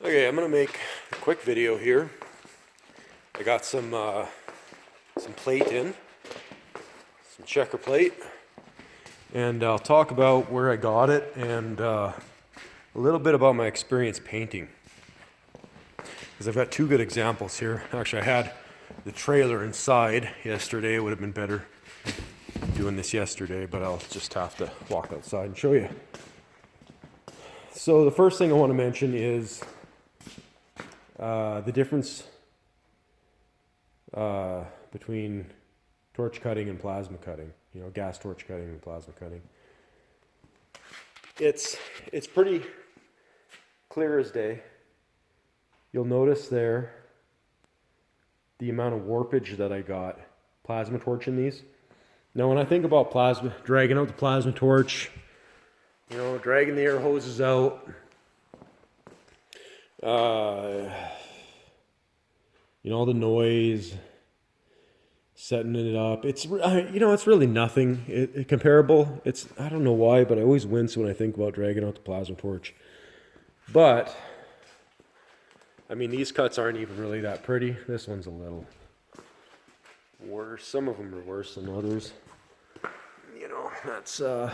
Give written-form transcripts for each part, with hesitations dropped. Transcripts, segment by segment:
Okay, I'm gonna make a quick video here. I got some plate in, some checker plate, and I'll talk about where I got it and a little bit about my experience painting. Because I've got two good examples here. Actually, I had the trailer inside yesterday. It would have been better doing this yesterday, but I'll just have to walk outside and show you. So the first thing I want to mention is the difference between torch cutting and plasma cutting, gas torch cutting and plasma cutting. It's pretty clear as day. You'll notice there the amount of warpage that I got plasma torching these. Now when I think about plasma, dragging out the plasma torch, dragging the air hoses out, all the noise, setting it up. It's really nothing comparable. I don't know why, but I always wince when I think about dragging out the plasma torch. But I mean, these cuts aren't even really that pretty. This one's a little worse. Some of them are worse than others. That's but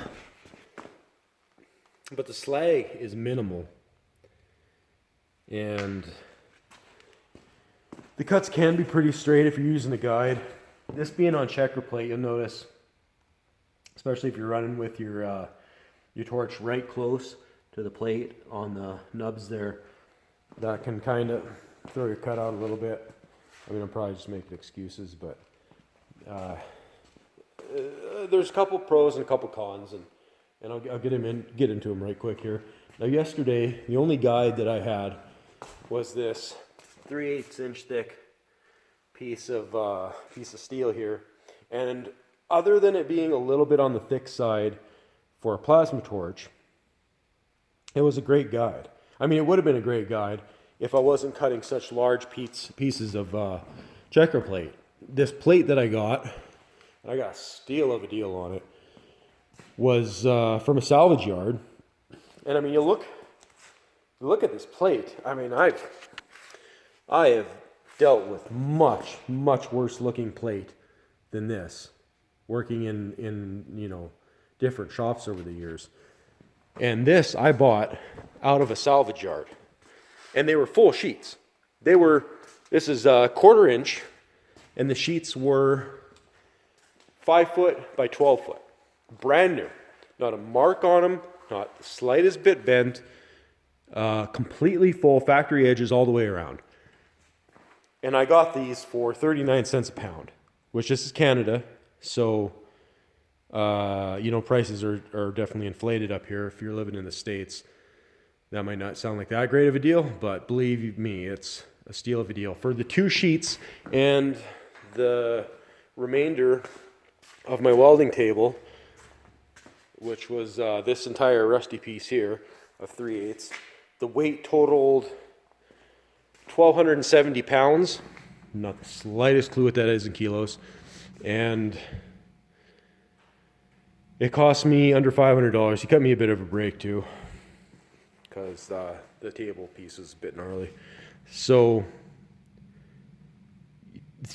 the slag is minimal. And the cuts can be pretty straight if you're using a guide. This being on checker plate, you'll notice, especially if you're running with your torch right close to the plate on the nubs there, that can kind of throw your cut out a little bit. I mean, I'm probably just making excuses, but there's a couple pros and a couple cons, and I'll get into them right quick here. Now, yesterday, the only guide that I had was this 3/8 inch thick piece of steel here, and other than it being a little bit on the thick side for a plasma torch, it was a great guide. I mean, it would have been a great guide if I wasn't cutting such large pieces of checker plate. This plate that I got a steal of a deal on it, was from a salvage yard. And I mean, you look at this plate. I mean, I have dealt with much worse looking plate than this, working in different shops over the years. And this I bought out of a salvage yard, and they were full sheets. This is a 1/4 inch, and the sheets were 5 foot by 12 foot, brand new, not a mark on them, not the slightest bit bent, completely full, factory edges all the way around. And I got these for 39 cents a pound, which this is Canada, so prices are definitely inflated up here. If you're living in the States, that might not sound like that great of a deal, but believe me, it's a steal of a deal. For the 2 sheets and the remainder of my welding table, which was this entire rusty piece here of 3/8, the weight totaled 1,270 pounds. Not the slightest clue what that is in kilos. And it cost me under $500. He cut me a bit of a break too, because the table piece is a bit gnarly. So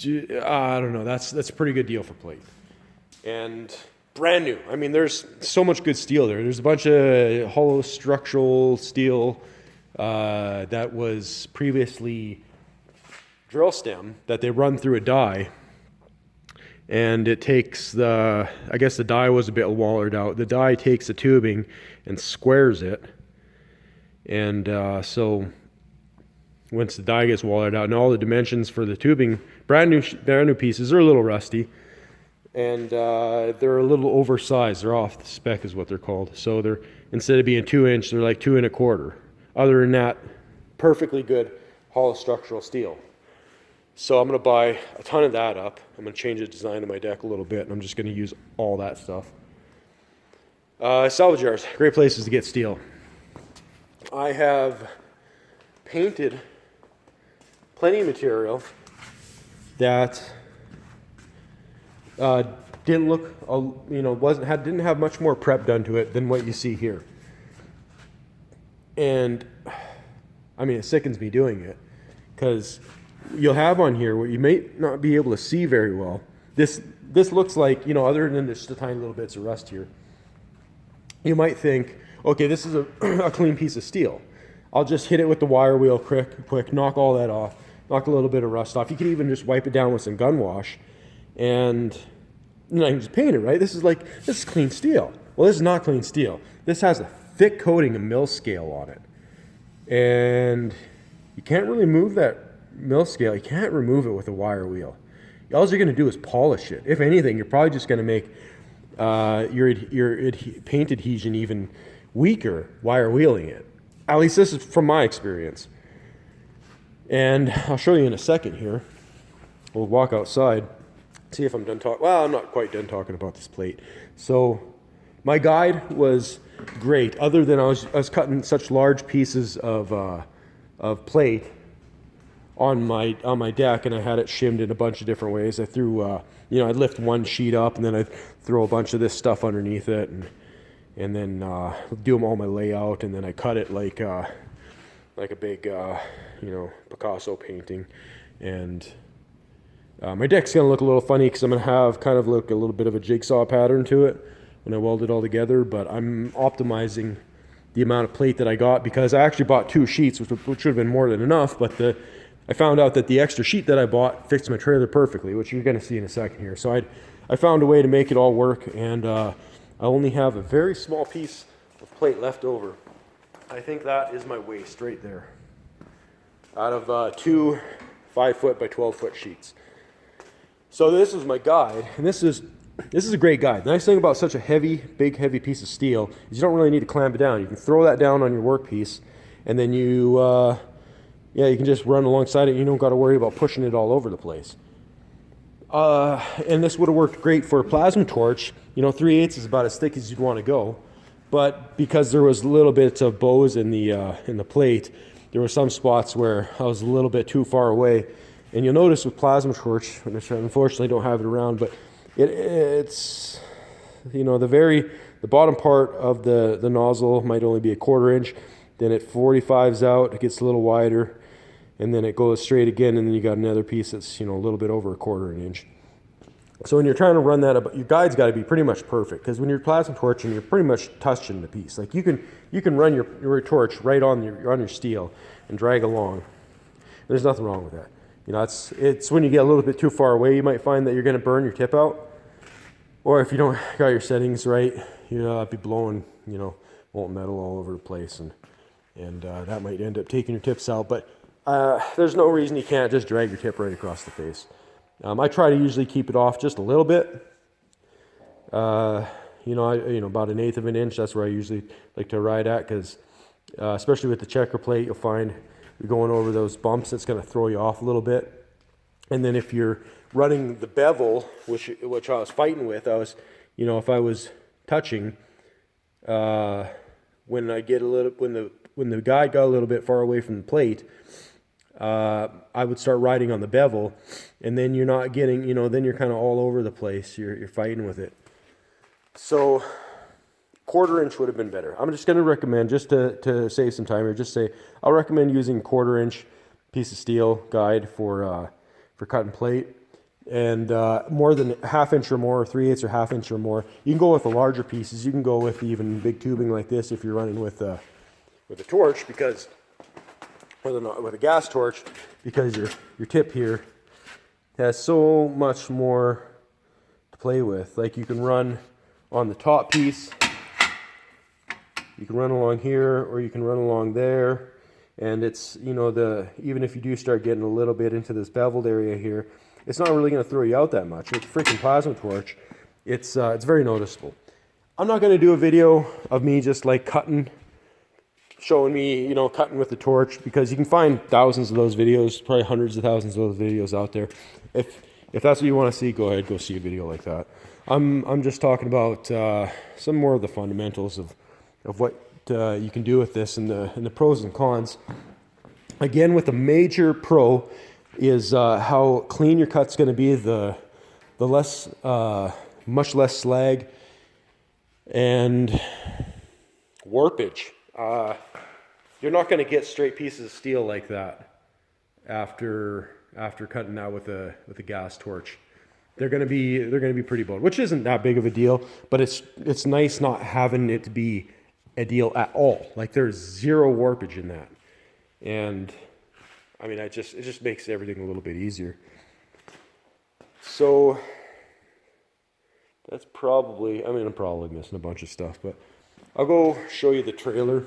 I don't know. That's a pretty good deal for plate, and brand new. I mean, there's so much good steel there. There's a bunch of hollow structural steel that was previously drill stem that they run through a die. And it takes I guess the die was a bit wallered out. The die takes the tubing and squares it. And so once the die gets wallered out, and all the dimensions for the tubing, brand new pieces, are a little rusty. And they're a little oversized. They're off the spec is what they're called. So they're, instead of being 2 inch, they're like 2 1/4. Other than that, perfectly good hollow structural steel. So I'm going to buy a ton of that up. I'm going to change the design of my deck a little bit, and I'm just going to use all that stuff. Salvage yards, great places to get steel. I have painted plenty of material that didn't look, didn't have much more prep done to it than what you see here. And I mean, it sickens me doing it, because you'll have on here what you may not be able to see very well. This looks like, you know, other than just the tiny little bits of rust here, you might think, okay, this is a clean piece of steel. I'll just hit it with the wire wheel quick, knock all that off, knock a little bit of rust off. You can even just wipe it down with some gun wash, and I can just paint it, right? This is clean steel. Well, this is not clean steel. This has a thick coating of mill scale on it. And you can't really move that mill scale. You can't remove it with a wire wheel. All you're going to do is polish it. If anything, you're probably just going to make your paint adhesion even weaker wire wheeling it. At least this is from my experience. And I'll show you in a second here. We'll walk outside, see if I'm done talking. Well, I'm not quite done talking about this plate. So my guide was great, other than I was cutting such large pieces of plate on my deck, and I had it shimmed in a bunch of different ways. I threw, I'd lift one sheet up, and then I'd throw a bunch of this stuff underneath it, and then do all my layout, and then I cut it like a big, Picasso painting. And my deck's gonna look a little funny because I'm gonna have kind of look a little bit of a jigsaw pattern to it when I weld it all together, but I'm optimizing the amount of plate that I got, because I actually bought 2 sheets, which would have been more than enough, but I found out that the extra sheet that I bought fits my trailer perfectly, which you're going to see in a second here. So I found a way to make it all work, and I only have a very small piece of plate left over. I think that is my waist right there, out of 2 5-foot by 12-foot sheets. So this is my guide, and this is a great guide. The nice thing about such a big heavy piece of steel is you don't really need to clamp it down. You can throw that down on your workpiece, and then you can just run alongside it. You don't got to worry about pushing it all over the place. And this would have worked great for a plasma torch. 3/8 is about as thick as you'd want to go, but because there was little bits of bows in the plate, there were some spots where I was a little bit too far away. And you'll notice with plasma torch, which I unfortunately don't have it around, but it's the bottom part of the nozzle might only be a 1/4 inch. Then it 45s out, it gets a little wider, and then it goes straight again, and then you got another piece that's a little bit over a 1/4 inch. So when you're trying to run that up, your guide's got to be pretty much perfect, because when you're plasma torching, you're pretty much touching the piece. Like you can run your torch right on your steel and drag along. There's nothing wrong with that. It's when you get a little bit too far away, you might find that you're going to burn your tip out, or if you don't got your settings right, you'll be blowing molten metal all over the place, and that might end up taking your tips out. But there's no reason you can't just drag your tip right across the face. I try to usually keep it off just a little bit. About 1/8 of an inch. That's where I usually like to ride at, because especially with the checker plate, you'll find you're going over those bumps. It's going to throw you off a little bit. And then if you're running the bevel, which I was fighting with, if I was touching, when the guide got a little bit far away from the plate, I would start riding on the bevel, and then you're not getting, then you're kind of all over the place. You're fighting with it. So 1/4 inch would have been better. I'm just going to recommend, just to save some time here, I'll recommend using 1/4 inch piece of steel guide for cutting plate. And more than 1/2 inch or more, or 3/8 or 1/2 inch or more. You can go with the larger pieces. You can go with even big tubing like this if you're running with a torch, because with a gas torch, because your tip here has so much more to play with. Like you can run on the top piece, you can run along here, or you can run along there, and it's even if you do start getting a little bit into this beveled area here, it's not really going to throw you out that much. With a freaking plasma torch, it's very noticeable. I'm not going to do a video of me just like showing me, cutting with the torch, because you can find thousands of those videos, probably hundreds of thousands of those videos out there. If that's what you want to see, go ahead, go see a video like that. I'm just talking about some more of the fundamentals of what you can do with this, and the pros and cons. Again, with the major pro is how clean your cut's going to be, the less, much less slag and warpage. you're not going to get straight pieces of steel like that after cutting that with a gas torch. They're going to be pretty bone, which isn't that big of a deal, but it's nice not having it to be a deal at all. Like there's zero warpage in that, and I mean, it just makes everything a little bit easier. So that's probably, I mean, I'm probably missing a bunch of stuff, but I'll go show you the trailer,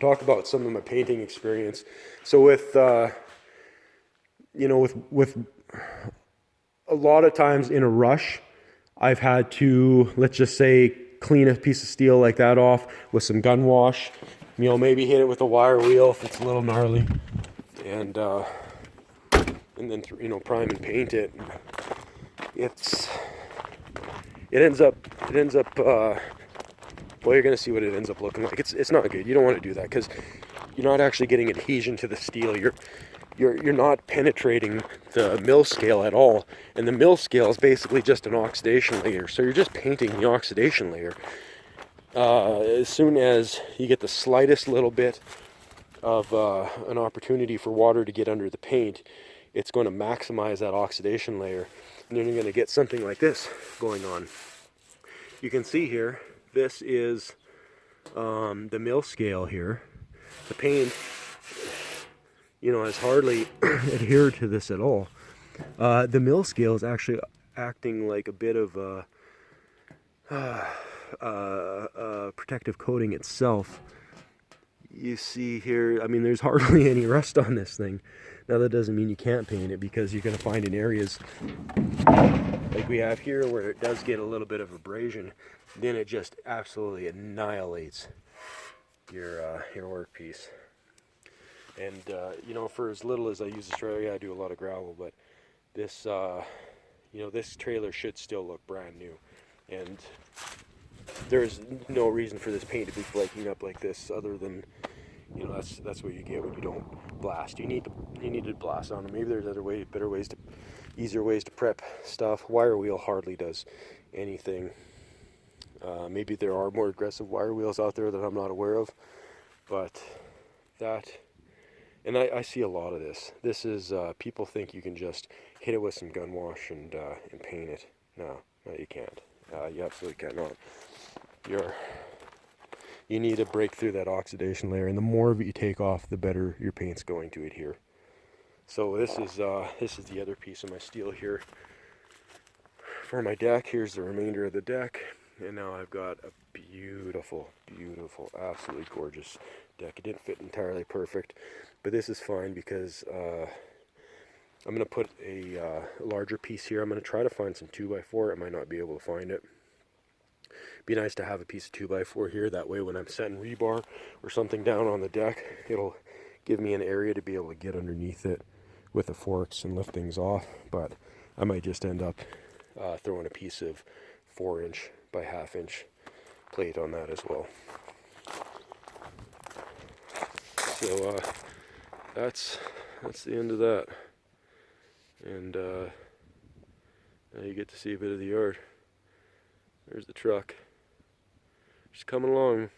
talk about some of my painting experience. So with, you know, with a lot of times in a rush, I've had to, let's just say, clean a piece of steel like that off with some gun wash, you know, maybe hit it with a wire wheel if it's a little gnarly, and then, you know, prime and paint it. It ends up, well, you're gonna see what it ends up looking like. It's not good. You don't want to do that because you're not actually getting adhesion to the steel. You're not penetrating the mill scale at all, and the mill scale is basically just an oxidation layer. So you're just painting the oxidation layer. As soon as you get the slightest little bit of an opportunity for water to get under the paint, it's going to maximize that oxidation layer, and then you're going to get something like this going on. You can see here, this is the mill scale here. The paint, you know, has hardly adhered to this at all. The mill scale is actually acting like a bit of a protective coating itself. You see here, I mean, there's hardly any rust on this thing. Now that doesn't mean you can't paint it, because you're going to find in areas like we have here where it does get a little bit of abrasion, then it just absolutely annihilates your workpiece. And you know, for as little as I use Australia, I do a lot of gravel, but this you know, this trailer should still look brand new, and there's no reason for this paint to be flaking up like this, other than, you know, that's what you get when you don't blast. You need to blast on them. Maybe there's better ways to, easier ways to prep stuff. Wire wheel hardly does anything. Maybe there are more aggressive wire wheels out there that I'm not aware of, but that, and I see a lot of this. This is people think you can just hit it with some gun wash and paint it. No, you can't. You absolutely cannot. You need to break through that oxidation layer, and the more of it you take off, the better your paint's going to adhere. So this is the other piece of my steel here for my deck. Here's the remainder of the deck, and now I've got a beautiful, beautiful, absolutely gorgeous deck. It didn't fit entirely perfect, but this is fine because I'm going to put a larger piece here. I'm going to try to find some 2x4. I might not be able to find it. Be nice to have a piece of 2x4 here. That way when I'm setting rebar or something down on the deck, it'll give me an area to be able to get underneath it with the forks and lift things off. But I might just end up throwing a piece of 4-inch by 1/2-inch plate on that as well. So that's the end of that. And now you get to see a bit of the yard. There's the truck. Just coming along.